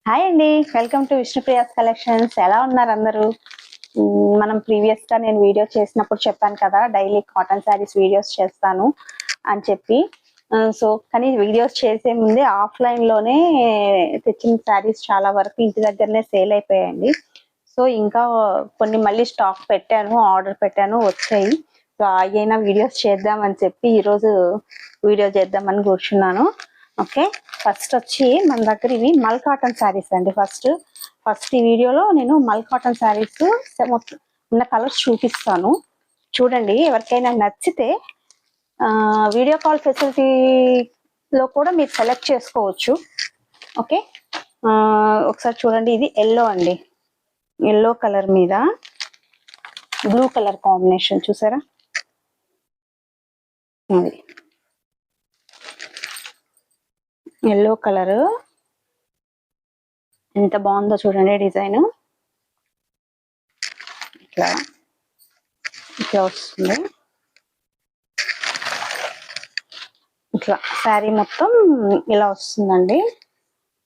Hi అండి, welcome to విష్ణుప్రియాస్ collections. ఎలా ఉన్నారు అందరూ? మనం ప్రీవియస్ గా నేను వీడియో చేసినప్పుడు చెప్పాను కదా, డైలీ కాటన్ శారీస్ వీడియోస్ చేస్తాను అని చెప్పి. కానీ వీడియోస్ చేసే ముందే ఆఫ్లైన్ లోనే తెచ్చిన శారీస్ చాలా వరకు ఇంటి దగ్గరనే సేల్ అయిపోయాయండి. సో ఇంకా కొన్ని మళ్ళీ స్టాక్ పెట్టాను, ఆర్డర్ పెట్టాను, వచ్చాయి. సో అయినా వీడియోస్ చేద్దామని చెప్పి ఈరోజు వీడియో చేద్దామని కూర్చున్నాను. ఓకే, ఫస్ట్ వచ్చి మన దగ్గర ఇవి మల్ కాటన్ శారీస్ అండి. ఫస్ట్ ఈ వీడియోలో నేను మల్ కాటన్ శారీస్ ఉన్న కలర్స్ చూపిస్తాను. చూడండి, ఎవరికైనా నచ్చితే వీడియో కాల్ ఫెసిలిటీలో కూడా మీరు సెలెక్ట్ చేసుకోవచ్చు. ఓకే, ఒకసారి చూడండి. ఇది ఎల్లో అండి, ఎల్లో కలర్ మీద బ్లూ కలర్ కాంబినేషన్ చూసారా? అది ఎల్లో కలర్ ఎంత బాగుందో చూడండి. డిజైన్ ఇట్లా ఇట్లా వస్తుంది. ఇట్లా శారీ మొత్తం ఇలా వస్తుందండి.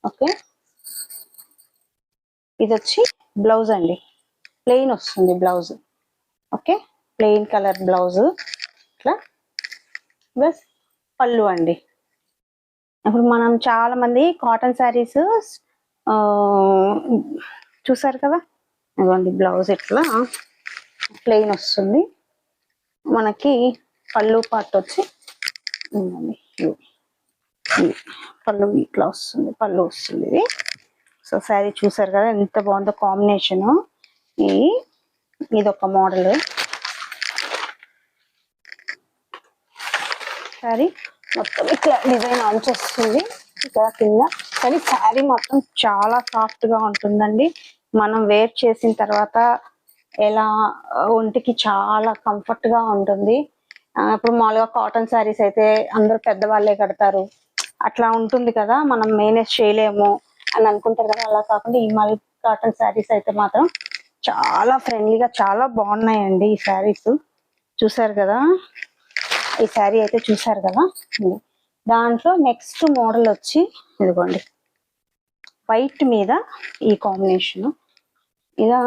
ఓకే, ఇది వచ్చి బ్లౌజ్ అండి, ప్లెయిన్ వస్తుంది blouse. Okay, plain colour blouse. ఇట్లా ప్లస్ పళ్ళు అండి. ఇప్పుడు మనం చాలా మంది కాటన్ శారీస్ చూసారు కదా. ఇదిగోండి బ్లౌజ్ ఇట్లా ప్లెయిన్ వస్తుంది. మనకి పళ్ళు పార్ట్ వచ్చి పళ్ళు ఇట్లా వస్తుంది, పళ్ళు వస్తుంది ఇది. సో శారీ చూసారు కదా ఎంత బాగుందో కాంబినేషన్. ఇది ఒక మోడల్ శారీ. మొత్తం ఇట్లా డిజైన్ ఆన్స్ వస్తుంది ఇక్కడ కింద. కానీ శారీ మొత్తం చాలా సాఫ్ట్ గా ఉంటుందండి. మనం వేర్ చేసిన తర్వాత ఎలా ఒంటికి చాలా కంఫర్ట్ గా ఉంటుంది. ఇప్పుడు మామూలుగా కాటన్ శారీస్ అయితే అందరూ పెద్దవాళ్ళే కడతారు, అట్లా ఉంటుంది కదా, మనం మేనేజ్ చేయలేము అని అనుకుంటారు కదా. అలా కాకుండా ఈ మల్ కాటన్ శారీస్ అయితే మాత్రం చాలా ఫ్రెండ్లీగా చాలా బాగున్నాయండి. ఈ శారీస్ చూసారు కదా, ఈ శారీ అయితే చూసారు కదా. దాంట్లో నెక్స్ట్ మోడల్ వచ్చి ఇదిగోండి, వైట్ మీద ఈ కాంబినేషన్. ఇలా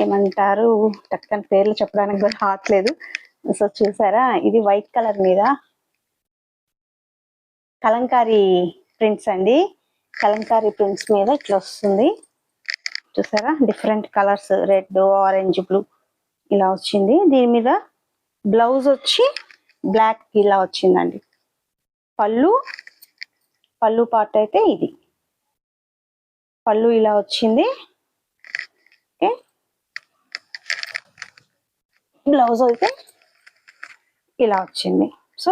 ఏమంటారు, టక్కని పేర్లు చెప్పడానికి కూడా రావట్లేదు. సో చూసారా, ఇది వైట్ కలర్ మీద కలంకారీ ప్రింట్స్ అండి. కలంకారీ ప్రింట్స్ మీద ఇట్లా వస్తుంది చూసారా. Different colours, red, orange, blue ఇలా వచ్చింది. దీని మీద బ్లౌజ్ వచ్చి బ్లాక్ ఇలా వచ్చిందండి. పళ్ళు పార్ట్ అయితే ఇది పళ్ళు ఇలా వచ్చింది. ఓకే, బ్లౌజ్ అయితే ఇలా వచ్చింది. సో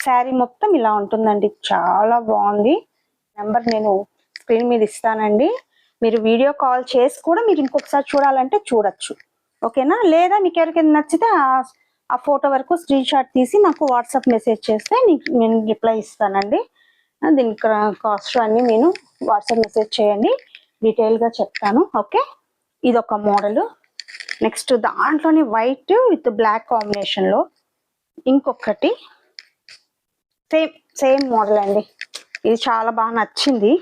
శారీ మొత్తం ఇలా ఉంటుందండి, చాలా బాగుంది. నెంబర్ నేను స్క్రీన్ మీద ఇస్తానండి. మీరు వీడియో కాల్ చేసి కూడా మీరు ఇంకొకసారి చూడాలంటే చూడొచ్చు. ఓకేనా? లేదా మీకు ఎవరికైనా నచ్చితే ఆ ఫోటో వరకు స్క్రీన్ షాట్ తీసి నాకు వాట్సాప్ మెసేజ్ చేస్తే నేను రిప్లై ఇస్తానండి. దీనికి కాస్ట్ అన్ని నేను వాట్సాప్ మెసేజ్ చేయండి, డీటెయిల్గా చెప్తాను. ఓకే, ఇది ఒక మోడల్. నెక్స్ట్ దాంట్లోనే వైట్ విత్ బ్లాక్ కాంబినేషన్లో ఇంకొకటి సేమ్ మోడల్ అండి. ఇది చాలా బాగా నచ్చింది.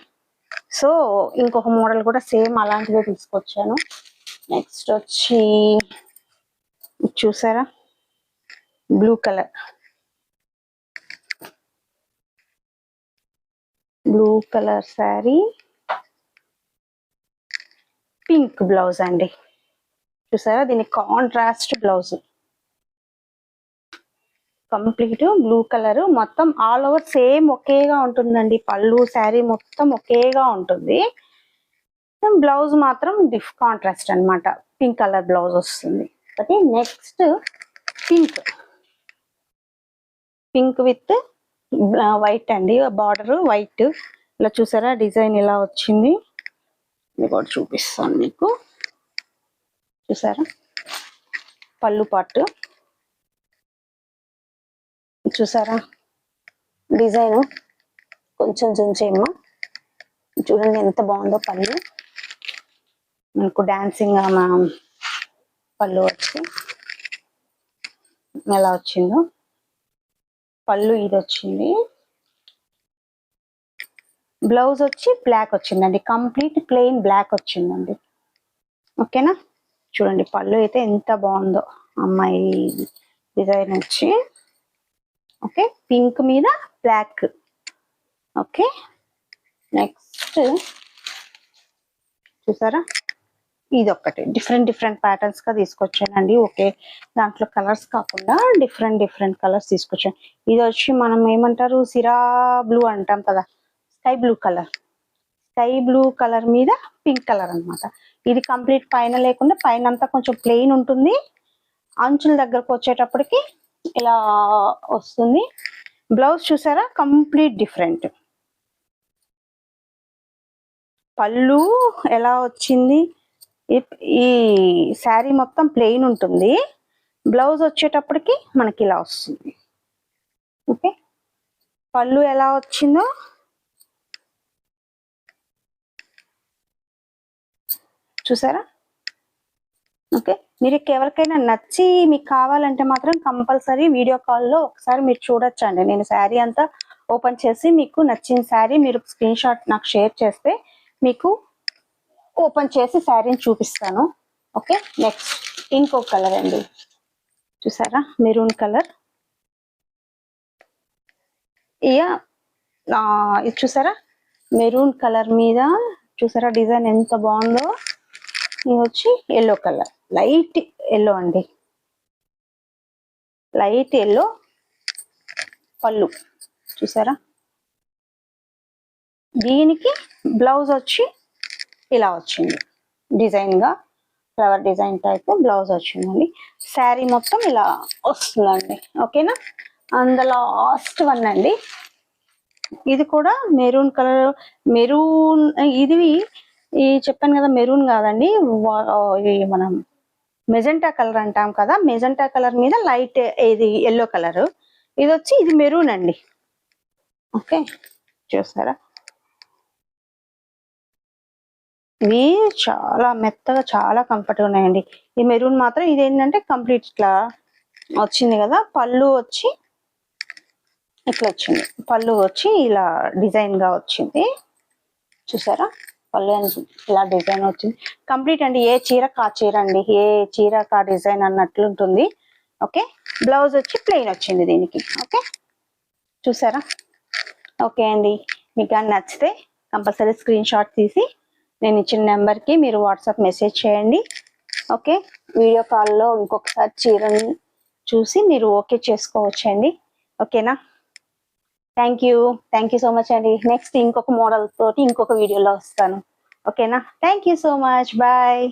సో ఇంకొక మోడల్ కూడా సేమ్ అలాంటిదే తీసుకొచ్చాను. నెక్స్ట్ వచ్చి చూసారా, blue colour sari, pink blouse అండి. చూసారా, దీని contrast blouse, complete blue colour, మొత్తం ఆల్ ఓవర్ సేమ్ ఒకేగా ఉంటుందండి. పళ్ళు శారీ మొత్తం ఒకేగా ఉంటుంది. బ్లౌజ్ మాత్రం కాంట్రాస్ట్ అనమాట, పింక్ కలర్ బ్లౌజ్ వస్తుంది. Okay, next pink with white అండి, బార్డర్ వైట్. ఇలా చూసారా, డిజైన్ ఇలా వచ్చింది. ఇది కూడా చూపిస్తాను మీకు. చూసారా, పళ్ళు పార్ట్ చూసారా, డిజైన్ కొంచెం జూమ్ చేయమ్మా. చూడండి ఎంత బాగుందో పళ్ళు. మనకు డాన్సింగ్ పళ్ళు వచ్చి ఎలా వచ్చిందో. పళ్ళు ఇది వచ్చింది. బ్లౌజ్ వచ్చి బ్లాక్ వచ్చిందండి, కంప్లీట్ ప్లెయిన్ బ్లాక్ వచ్చిందండి. ఓకేనా, చూడండి పళ్ళు అయితే ఎంత బాగుందో అమ్మాయి డిజైన్ వచ్చి. ఓకే, పింక్ మీద బ్లాక్. ఓకే, నెక్స్ట్ చూసారా, ఇది ఒక్కటి డిఫరెంట్ ప్యాటర్న్స్ గా తీసుకొచ్చానండి. ఓకే, దాంట్లో కలర్స్ కాకుండా డిఫరెంట్ కలర్స్ తీసుకొచ్చాను. ఇది వచ్చి మనం ఏమంటారు, సిరా బ్లూ అంటాం కదా, స్కై బ్లూ కలర్ మీద పింక్ కలర్ అన్నమాట. ఇది కంప్లీట్ పైన లేకుండా, పైన అంతా కొంచెం ప్లెయిన్ ఉంటుంది, అంచుల దగ్గరకు వచ్చేటప్పటికి ఇలా వస్తుంది. బ్లౌజ్ చూసారా, కంప్లీట్ డిఫరెంట్. పళ్ళు ఎలా వచ్చింది, ఈ శారీ మొత్తం ప్లెయిన్ ఉంటుంది, బ్లౌజ్ వచ్చేటప్పటికి మనకి ఇలా వస్తుంది. ఓకే, పళ్ళు ఎలా వచ్చిందో చూసారా. ఓకే, మీరు ఎవరికైనా నచ్చి మీకు కావాలంటే మాత్రం కంపల్సరీ వీడియో కాల్లో ఒకసారి మీరు చూడొచ్చండి. నేను శారీ అంతా ఓపెన్ చేసి మీకు నచ్చిన శారీ మీరు స్క్రీన్ షాట్ నాకు షేర్ చేస్తే మీకు ఓపెన్ చేసి శారీని చూపిస్తాను. ఓకే, నెక్స్ట్ ఇంకో కలర్ అండి, చూసారా మెరూన్ కలర్. ఇది చూసారా, మెరూన్ కలర్ మీద చూసారా డిజైన్ ఎంత బాగుందో. ఇది వచ్చి ఎల్లో కలర్, లైట్ ఎల్లో అండి, లైట్ ఎల్లో పళ్ళు చూసారా. దీనికి బ్లౌజ్ వచ్చి ఇలా వచ్చింది, డిజైన్ గా ఫ్లవర్ డిజైన్ టైప్ బ్లౌజ్ వచ్చిందండి. శారీ మొత్తం ఇలా వస్తుందండి. ఓకేనా, అందులో లాస్ట్ వన్ అండి, ఇది కూడా మెరూన్ కలర్. ఇది చెప్పాను కదా, మెరూన్ కాదండి, ఇది మనం మెజెంటా కలర్ అంటాం కదా, మెజెంటా కలర్ మీద లైట్ ఇది ఎల్లో కలర్. ఇది వచ్చి ఇది మెరూన్ అండి. ఓకే, చూసారా, ఇవి చాలా మెత్తగా చాలా కంఫర్ట్గా ఉన్నాయండి. ఈ మెరూన్ మాత్రం ఇది ఏంటంటే కంప్లీట్ ఇట్లా వచ్చింది కదా. పళ్ళు వచ్చి ఇట్లా వచ్చింది, పళ్ళు వచ్చి ఇలా డిజైన్ గా వచ్చింది చూసారా. పళ్ళు ఇలా డిజైన్ వచ్చింది కంప్లీట్ అండి. ఏ చీర కా చీర అండి, ఏ చీర కా డిజైన్ అన్నట్లు ఉంటుంది. ఓకే, బ్లౌజ్ వచ్చి ప్లెయిన్ వచ్చింది దీనికి. ఓకే, చూసారా. ఓకే అండి, మీకు కానీ నచ్చితే కంపల్సరీ స్క్రీన్ షాట్ తీసి నేను ఇచ్చిన నెంబర్కి మీరు వాట్సాప్ మెసేజ్ చేయండి. ఓకే, వీడియో కాల్లో ఇంకొకసారి చీరని చూసి మీరు ఓకే చేసుకోవచ్చండి. ఓకేనా, థ్యాంక్ యూ సో మచ్ అండి. నెక్స్ట్ ఇంకొక మోడల్ తోటి ఇంకొక వీడియోలో వస్తాను. ఓకేనా, thank you so much, bye.